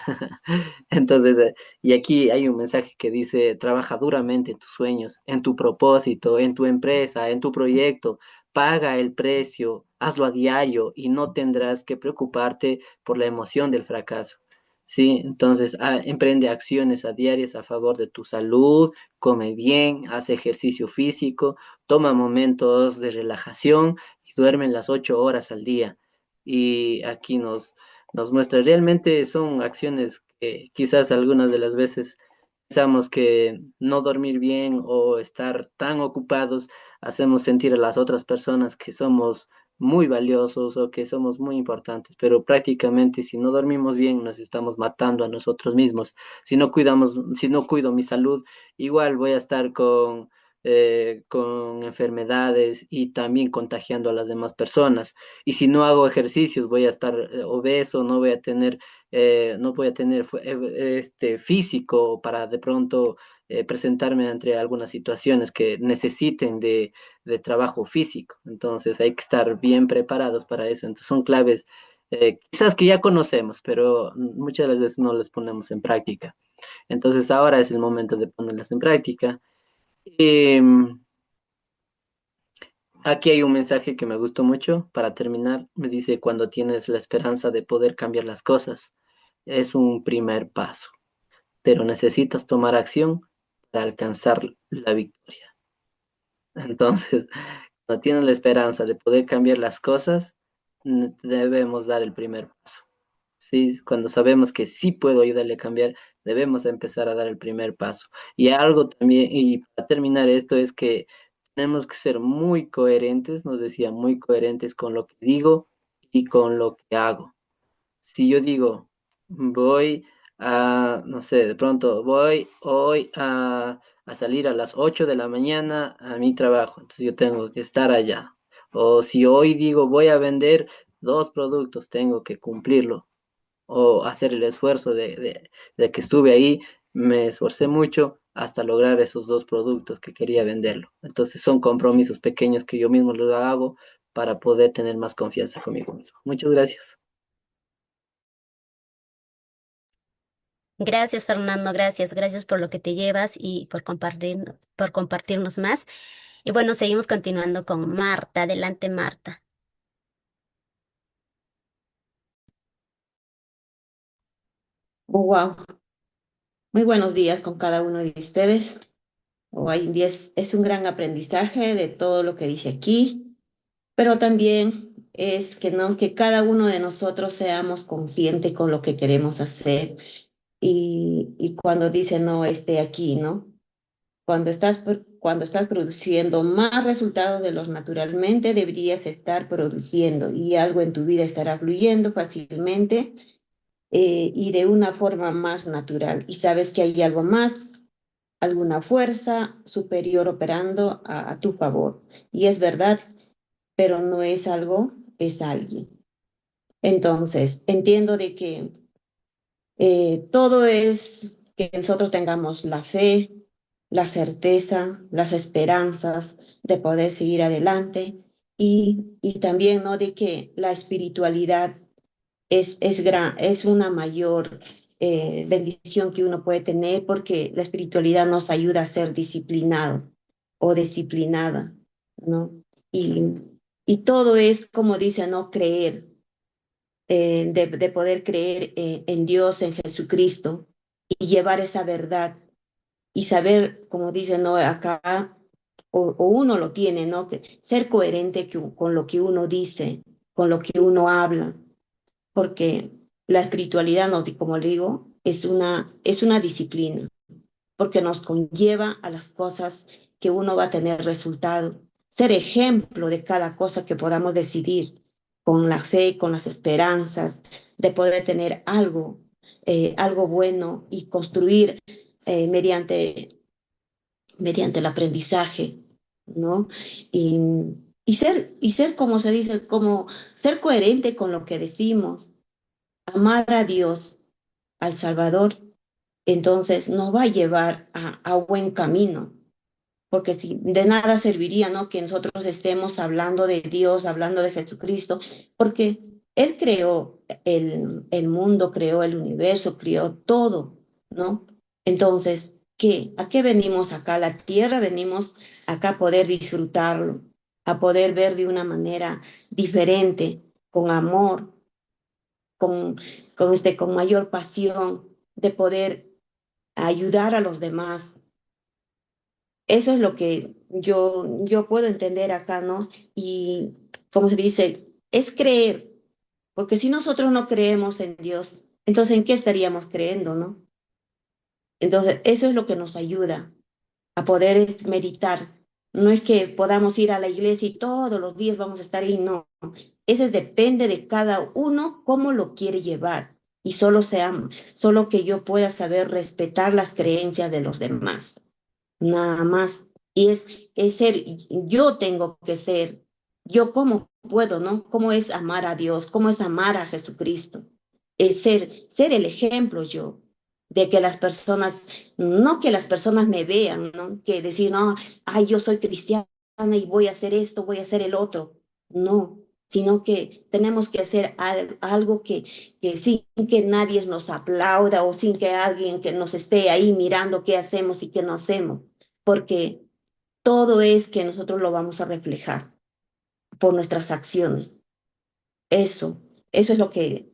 Entonces, y aquí hay un mensaje que dice, trabaja duramente en tus sueños, en tu propósito, en tu empresa, en tu proyecto, paga el precio, hazlo a diario y no tendrás que preocuparte por la emoción del fracaso. Sí, entonces emprende acciones a diarias a favor de tu salud, come bien, hace ejercicio físico, toma momentos de relajación y duerme las 8 horas al día. Y aquí nos muestra, realmente son acciones que quizás algunas de las veces pensamos que no dormir bien o estar tan ocupados hacemos sentir a las otras personas que somos muy valiosos o que somos muy importantes, pero prácticamente si no dormimos bien nos estamos matando a nosotros mismos. Si no cuido mi salud, igual voy a estar con enfermedades y también contagiando a las demás personas. Y si no hago ejercicios, voy a estar obeso, no voy a tener este físico para de pronto presentarme ante algunas situaciones que necesiten de trabajo físico. Entonces hay que estar bien preparados para eso. Entonces son claves quizás que ya conocemos, pero muchas de las veces no las ponemos en práctica. Entonces ahora es el momento de ponerlas en práctica. Em, Aquí hay un mensaje que me gustó mucho. Para terminar, me dice, cuando tienes la esperanza de poder cambiar las cosas, es un primer paso, pero necesitas tomar acción para alcanzar la victoria. Entonces, cuando tienes la esperanza de poder cambiar las cosas, debemos dar el primer paso. ¿Sí? Cuando sabemos que sí puedo ayudarle a cambiar, debemos empezar a dar el primer paso. Y algo también, y para terminar esto, es que tenemos que ser muy coherentes, nos decía, muy coherentes con lo que digo y con lo que hago. Si yo digo, voy no sé, de pronto voy hoy a salir a las 8 de la mañana a mi trabajo, entonces yo tengo que estar allá. O si hoy digo, voy a vender 2 productos, tengo que cumplirlo o hacer el esfuerzo de que estuve ahí, me esforcé mucho hasta lograr esos 2 productos que quería venderlo. Entonces son compromisos pequeños que yo mismo los hago para poder tener más confianza conmigo mismo. Muchas gracias.
Gracias, Fernando, gracias, gracias por lo que te llevas y por compartirnos más. Y bueno, seguimos continuando con Marta. Adelante, Marta.
Wow, muy buenos días con cada uno de ustedes. Hoy en día es un gran aprendizaje de todo lo que dice aquí, pero también es que no, que cada uno de nosotros seamos conscientes con lo que queremos hacer y cuando dice no esté aquí, ¿no? Cuando estás produciendo más resultados de los naturalmente, deberías estar produciendo y algo en tu vida estará fluyendo fácilmente y de una forma más natural. Y sabes que hay algo más, alguna fuerza superior operando a tu favor. Y es verdad, pero no es algo, es alguien. Entonces, entiendo de que todo es que nosotros tengamos la fe, la certeza, las esperanzas de poder seguir adelante y también, ¿no? De que la espiritualidad es una mayor bendición que uno puede tener porque la espiritualidad nos ayuda a ser disciplinado o disciplinada, ¿no? Y, y todo es, como dice, ¿no? Creer, de poder creer en Dios, en Jesucristo y llevar esa verdad y saber, como dice, ¿no? Acá, o uno lo tiene, ¿no? Que ser coherente con lo que uno dice, con lo que uno habla porque la espiritualidad, como le digo, es una disciplina, porque nos conlleva a las cosas que uno va a tener resultado, ser ejemplo de cada cosa que podamos decidir con la fe, con las esperanzas, de poder tener algo bueno y construir mediante el aprendizaje, ¿no? Y, y ser, como se dice, como ser coherente con lo que decimos, amar a Dios, al Salvador, entonces nos va a llevar a buen camino, porque si de nada serviría, ¿no? Que nosotros estemos hablando de Dios, hablando de Jesucristo, porque Él creó el mundo, creó el universo, creó todo, ¿no? Entonces, ¿qué? ¿A qué venimos acá a la tierra? Venimos acá a poder disfrutarlo, a poder ver de una manera diferente, con amor, con, con mayor pasión, de poder ayudar a los demás. Eso es lo que yo puedo entender acá, ¿no? Y como se dice, es creer, porque si nosotros no creemos en Dios, entonces ¿en qué estaríamos creyendo, no? Entonces, eso es lo que nos ayuda a poder meditar. No es que podamos ir a la iglesia y todos los días vamos a estar ahí, no. Eso depende de cada uno cómo lo quiere llevar. Y solo que yo pueda saber respetar las creencias de los demás. Nada más. Y es ser, yo tengo que ser, yo cómo puedo, ¿no? ¿Cómo es amar a Dios? ¿Cómo es amar a Jesucristo? Es ser el ejemplo yo, de que las personas, no que las personas me vean, ¿no? Que decir, no, ay, yo soy cristiana y voy a hacer esto, voy a hacer el otro. No, sino que tenemos que hacer algo que sin que nadie nos aplauda o sin que alguien que nos esté ahí mirando qué hacemos y qué no hacemos, porque todo es que nosotros lo vamos a reflejar por nuestras acciones. Eso es lo que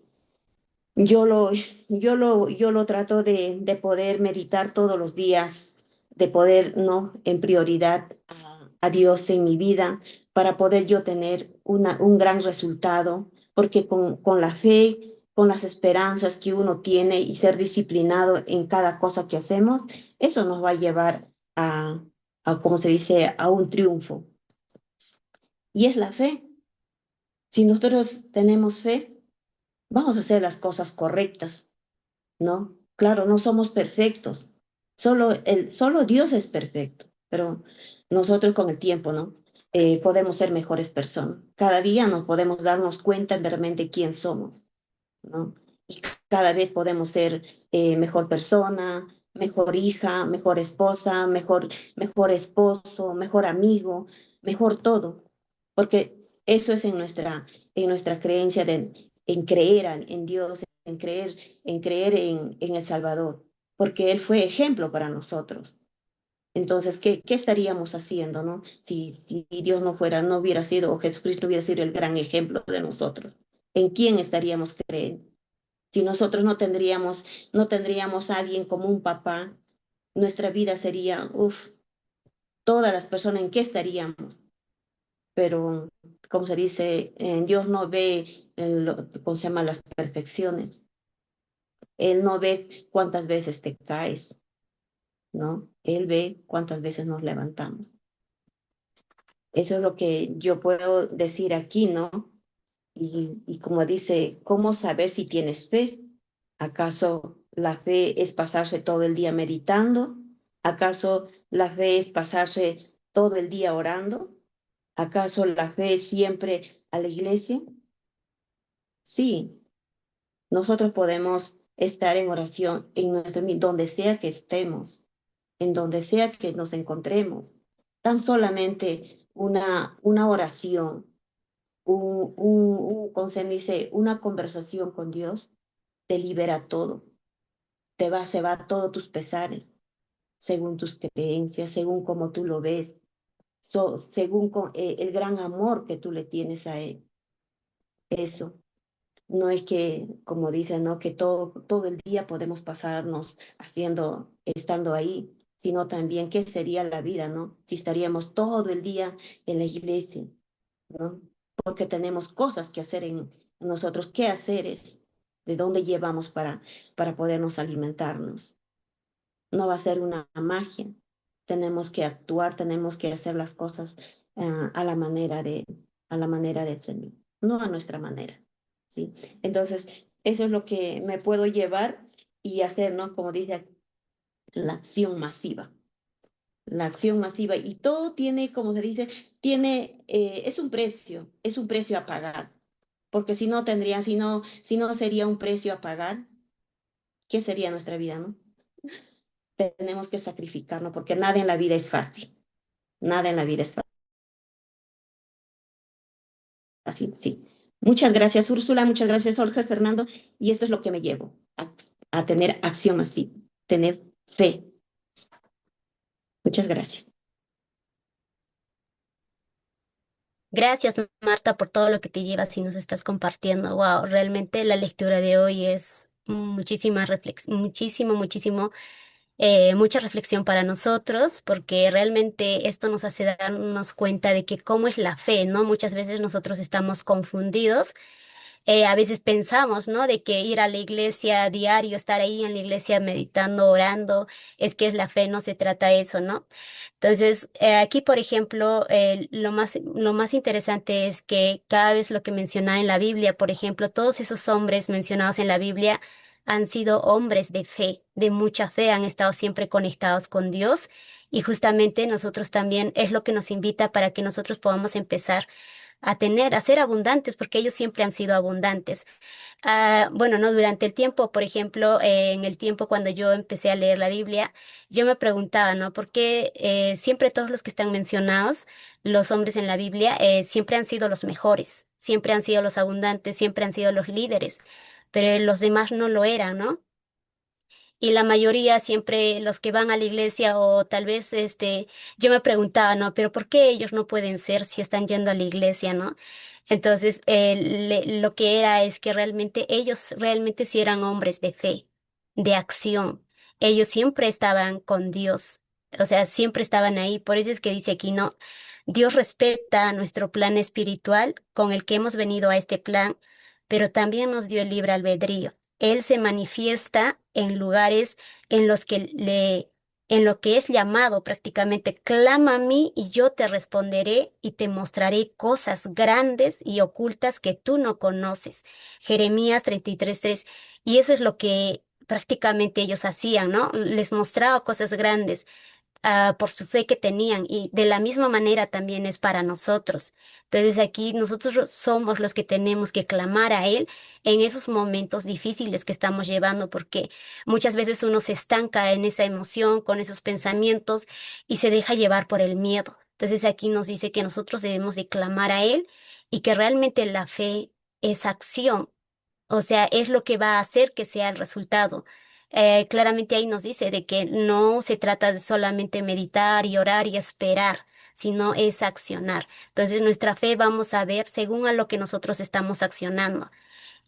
yo lo trato de poder meditar todos los días, de poder, ¿no? En prioridad a Dios en mi vida, para poder yo tener un gran resultado, porque con la fe, con las esperanzas que uno tiene y ser disciplinado en cada cosa que hacemos, eso nos va a llevar como se dice, a un triunfo. Y es la fe. Si nosotros tenemos fe, vamos a hacer las cosas correctas, ¿no? Claro, no somos perfectos. Solo Dios es perfecto, pero nosotros con el tiempo, ¿no? Podemos ser mejores personas. Cada día nos podemos darnos cuenta realmente quién somos, ¿no? Y cada vez podemos ser mejor persona, mejor hija, mejor esposa, mejor esposo, mejor amigo, mejor todo, porque eso es en nuestra creencia en creer en Dios, en creer en el Salvador, porque Él fue ejemplo para nosotros. Entonces, ¿qué estaríamos haciendo, no? Si Dios no hubiera sido, o Jesucristo hubiera sido el gran ejemplo de nosotros, ¿en quién estaríamos creyendo? Si nosotros no tendríamos a alguien como un papá, nuestra vida sería, todas las personas en qué estaríamos. Pero, como se dice, Dios no ve, ¿cómo se llama? Las perfecciones. Él no ve cuántas veces te caes, ¿no? Él ve cuántas veces nos levantamos. Eso es lo que yo puedo decir aquí, ¿no? Y como dice, ¿cómo saber si tienes fe? ¿Acaso la fe es pasarse todo el día meditando? ¿Acaso la fe es pasarse todo el día orando? ¿Acaso la fe es siempre a la iglesia? Sí, nosotros podemos estar en oración donde sea que estemos, en donde sea que nos encontremos. Tan solamente una oración, ¿cómo se dice? Una conversación con Dios te libera todo, se va todos tus pesares, según tus creencias, según cómo tú lo ves, según el gran amor que tú le tienes a Él. Eso. No es que, como dicen, ¿no? Que todo el día podemos pasarnos estando ahí, sino también qué sería la vida, ¿no? Si estaríamos todo el día en la iglesia, ¿no? Porque tenemos cosas que hacer en nosotros, qué haceres, de dónde llevamos para podernos alimentarnos. No va a ser una magia. Tenemos que actuar, tenemos que hacer las cosas a la manera del Señor, no a nuestra manera, ¿sí? Entonces, eso es lo que me puedo llevar y hacer, ¿no? Como dice, la acción masiva. La acción masiva. Y todo tiene, como se dice, es un precio a pagar. Porque si no sería un precio a pagar, ¿qué sería nuestra vida, no? Tenemos que sacrificarnos porque nada en la vida es fácil. Nada en la vida es fácil, sí. Muchas gracias, Úrsula. Muchas gracias, Jorge, Fernando. Y esto es lo que me llevo a tener acción así, tener fe. Muchas gracias.
Gracias, Marta, por todo lo que te llevas y nos estás compartiendo. Wow, realmente la lectura de hoy es muchísima reflexión, muchísimo, mucha reflexión para nosotros, porque realmente esto nos hace darnos cuenta de que cómo es la fe, ¿no? Muchas veces nosotros estamos confundidos. A veces pensamos, ¿no? De que ir a la iglesia a diario, estar ahí en la iglesia meditando, orando, es que es la fe, no se trata de eso, ¿no? Entonces, aquí, por ejemplo, lo más interesante es que cada vez lo que menciona en la Biblia, por ejemplo, todos esos hombres mencionados en la Biblia han sido hombres de fe, de mucha fe, han estado siempre conectados con Dios y justamente nosotros también es lo que nos invita para que nosotros podamos empezar a ser abundantes, porque ellos siempre han sido abundantes. Bueno, no, durante el tiempo, por ejemplo, en el tiempo cuando yo empecé a leer la Biblia, yo me preguntaba, ¿no? ¿Por qué siempre todos los que están mencionados, los hombres en la Biblia, siempre han sido los mejores, siempre han sido los abundantes, siempre han sido los líderes, pero los demás no lo eran, ¿no? Y la mayoría siempre los que van a la iglesia o tal vez yo me preguntaba, ¿no? Pero ¿por qué ellos no pueden ser si están yendo a la iglesia, ¿no? Entonces, lo que era es que realmente ellos realmente sí eran hombres de fe, de acción. Ellos siempre estaban con Dios, o sea, siempre estaban ahí. Por eso es que dice aquí, ¿no? Dios respeta nuestro plan espiritual con el que hemos venido a este plan, pero también nos dio el libre albedrío. Él se manifiesta en lugares en los que en lo que es llamado prácticamente, clama a mí y yo te responderé y te mostraré cosas grandes y ocultas que tú no conoces. Jeremías 33:3. Y eso es lo que prácticamente ellos hacían, ¿no? Les mostraba cosas grandes por su fe que tenían y de la misma manera también es para nosotros. Entonces aquí nosotros somos los que tenemos que clamar a Él en esos momentos difíciles que estamos llevando porque muchas veces uno se estanca en esa emoción, con esos pensamientos y se deja llevar por el miedo. Entonces aquí nos dice que nosotros debemos de clamar a Él y que realmente la fe es acción. O sea, es lo que va a hacer que sea el resultado. Claramente ahí nos dice de que no se trata de solamente meditar y orar y esperar, sino es accionar. Entonces, nuestra fe vamos a ver según a lo que nosotros estamos accionando.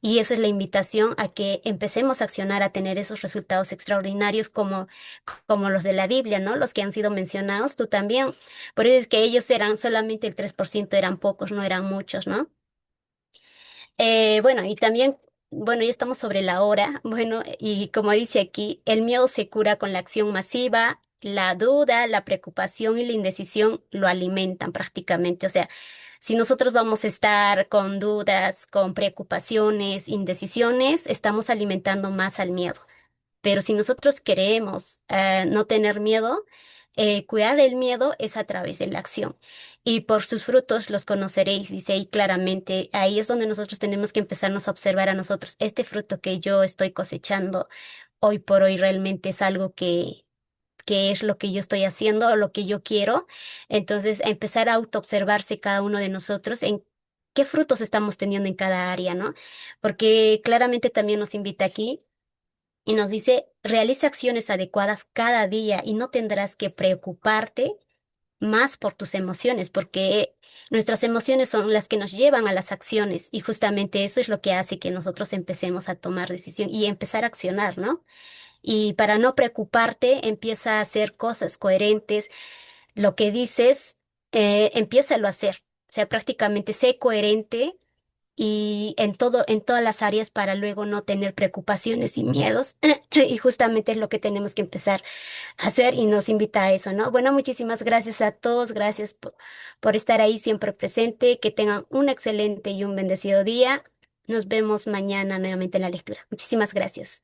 Y esa es la invitación a que empecemos a accionar, a tener esos resultados extraordinarios como los de la Biblia, ¿no? Los que han sido mencionados, tú también. Por eso es que ellos eran solamente el 3%, eran pocos, no eran muchos, ¿no? Bueno, y también, bueno, ya estamos sobre la hora. Bueno, y como dice aquí, el miedo se cura con la acción masiva, la duda, la preocupación y la indecisión lo alimentan prácticamente. O sea, si nosotros vamos a estar con dudas, con preocupaciones, indecisiones, estamos alimentando más al miedo. Pero si nosotros queremos no tener miedo, cuidar el miedo es a través de la acción. Y por sus frutos los conoceréis, dice ahí claramente. Ahí es donde nosotros tenemos que empezarnos a observar a nosotros. Este fruto que yo estoy cosechando hoy por hoy realmente es algo que es lo que yo estoy haciendo o lo que yo quiero. Entonces, a empezar a autoobservarse cada uno de nosotros en qué frutos estamos teniendo en cada área, ¿no? Porque claramente también nos invita aquí y nos dice, realiza acciones adecuadas cada día y no tendrás que preocuparte más por tus emociones, porque nuestras emociones son las que nos llevan a las acciones y justamente eso es lo que hace que nosotros empecemos a tomar decisión y empezar a accionar, ¿no? Y para no preocuparte, empieza a hacer cosas coherentes. Lo que dices, empiézalo a hacer. O sea, prácticamente sé coherente y en todas las áreas para luego no tener preocupaciones y miedos. Y justamente es lo que tenemos que empezar a hacer y nos invita a eso, ¿no? Bueno, muchísimas gracias a todos, gracias por estar ahí siempre presente, que tengan un excelente y un bendecido día. Nos vemos mañana nuevamente en la lectura. Muchísimas gracias.